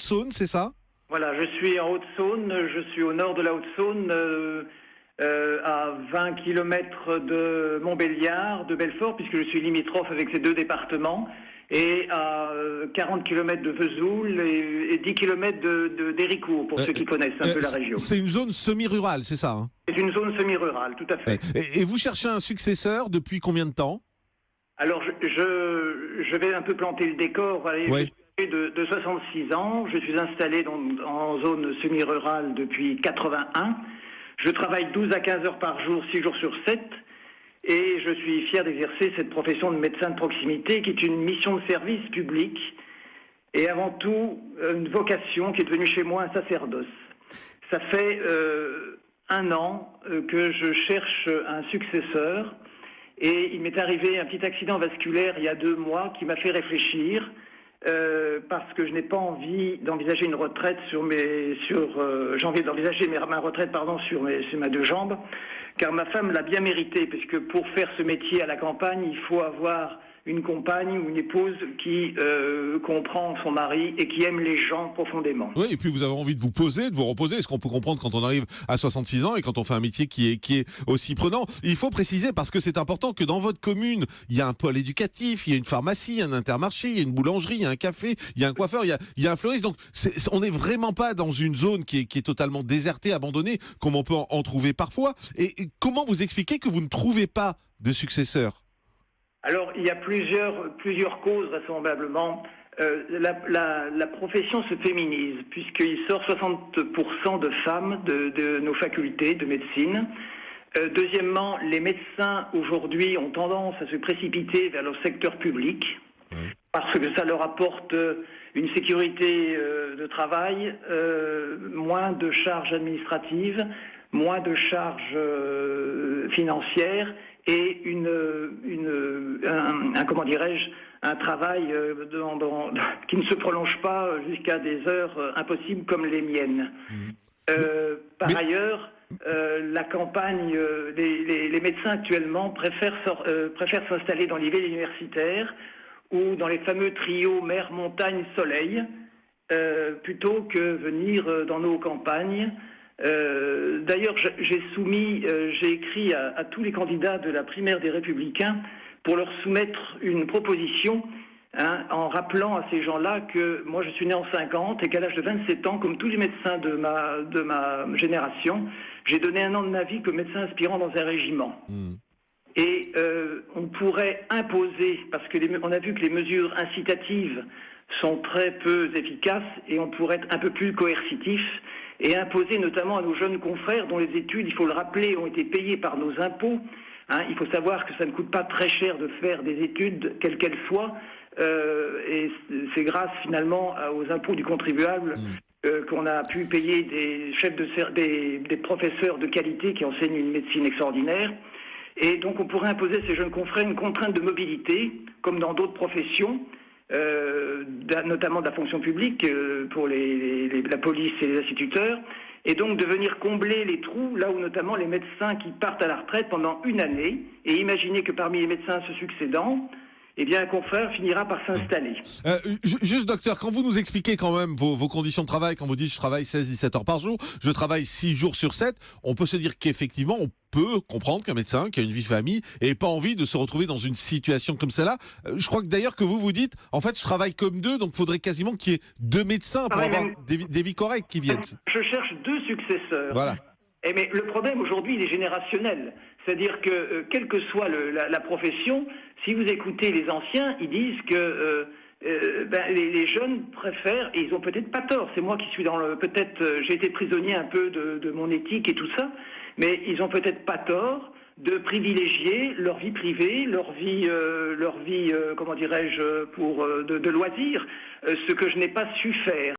Saône, c'est ça? Voilà, je suis en Haute-Saône, je suis au nord de la Haute-Saône, à 20 kilomètres de Montbéliard, de Belfort, puisque je suis limitrophe avec ces deux départements, et à 40 kilomètres de Vesoul et 10 kilomètres d'Héricourt, pour ceux qui connaissent un peu la région. C'est une zone semi-rurale, c'est ça, hein? C'est une zone semi-rurale, tout à fait. Et vous cherchez un successeur depuis combien de temps? Alors, je vais un peu planter le décor. Allez, Oui. je suis de 66 ans. Je suis installé en zone semi-rurale depuis 81. Je travaille 12 à 15 heures par jour, 6 jours sur 7. Et je suis fier d'exercer cette profession de médecin de proximité qui est une mission de service public et avant tout une vocation qui est devenue chez moi un sacerdoce. Ça fait 1 an que je cherche un successeur. Et il m'est arrivé un petit accident vasculaire il y a 2 mois qui m'a fait réfléchir parce que je n'ai pas envie d'envisager une retraite j'ai envie d'envisager ma retraite sur mes 2 jambes, car ma femme l'a bien mérité, puisque pour faire ce métier à la campagne, il faut avoir une compagne ou une épouse qui comprend son mari et qui aime les gens profondément. Oui, et puis vous avez envie de vous poser, de vous reposer, ce qu'on peut comprendre quand on arrive à 66 ans et quand on fait un métier qui est aussi prenant. Il faut préciser, parce que c'est important, que dans votre commune, il y a un pôle éducatif, il y a une pharmacie, un intermarché, il y a une boulangerie, il y a un café, il y a un coiffeur, il y a un fleuriste. Donc on n'est vraiment pas dans une zone qui est totalement désertée, abandonnée, comme on peut en trouver parfois. Et comment vous expliquez que vous ne trouvez pas de successeur? Alors, il y a plusieurs causes, vraisemblablement. La profession se féminise, puisqu'il sort 60% de femmes de nos facultés de médecine. Deuxièmement, les médecins, aujourd'hui, ont tendance à se précipiter vers le secteur public, parce que ça leur apporte une sécurité de travail, moins de charges administratives, moins de charges financières, et un travail qui ne se prolonge pas jusqu'à des heures impossibles comme les miennes. Par ailleurs, la campagne, les médecins actuellement préfèrent s'installer dans les villes universitaires ou dans les fameux trios mer, montagne, soleil, plutôt que venir dans nos campagnes. D'ailleurs, j'ai écrit à tous les candidats de la primaire des Républicains pour leur soumettre une proposition, en rappelant à ces gens-là que moi je suis né en 50 et qu'à l'âge de 27 ans, comme tous les médecins de ma génération, j'ai donné 1 an de ma vie comme médecin aspirant dans un régiment. Et on pourrait imposer, parce que on a vu que les mesures incitatives sont très peu efficaces, et on pourrait être un peu plus coercitif et imposer notamment à nos jeunes confrères dont les études, il faut le rappeler, ont été payées par nos impôts. Il faut savoir que ça ne coûte pas très cher de faire des études, quelles qu'elles soient, et c'est grâce finalement aux impôts du contribuable qu'on a pu payer des professeurs de qualité qui enseignent une médecine extraordinaire. Et donc on pourrait imposer à ces jeunes confrères une contrainte de mobilité, comme dans d'autres professions, notamment de la fonction publique, pour la police et les instituteurs, et donc de venir combler les trous, là où notamment les médecins qui partent à la retraite pendant 1 année, et imaginez que parmi les médecins se succédant, eh bien, un confrère finira par s'installer. Juste, docteur, quand vous nous expliquez quand même vos conditions de travail, quand vous dites je travaille 16-17 heures par jour, je travaille 6 jours sur 7, on peut se dire qu'effectivement, on peut comprendre qu'un médecin qui a une vie de famille n'ait pas envie de se retrouver dans une situation comme celle-là. Je crois que d'ailleurs que vous dites, en fait, je travaille comme 2, donc il faudrait quasiment qu'il y ait 2 médecins pour avoir des vies correctes qui viennent. Je cherche 2 successeurs. Voilà. Mais le problème aujourd'hui, il est générationnel. C'est-à-dire que, quelle que soit la profession, si vous écoutez les anciens, ils disent que les jeunes préfèrent, et ils ont peut-être pas tort, c'est moi qui suis j'ai été prisonnier un peu de mon éthique et tout ça, mais ils ont peut-être pas tort de privilégier leur vie privée, leur vie de loisirs, ce que je n'ai pas su faire.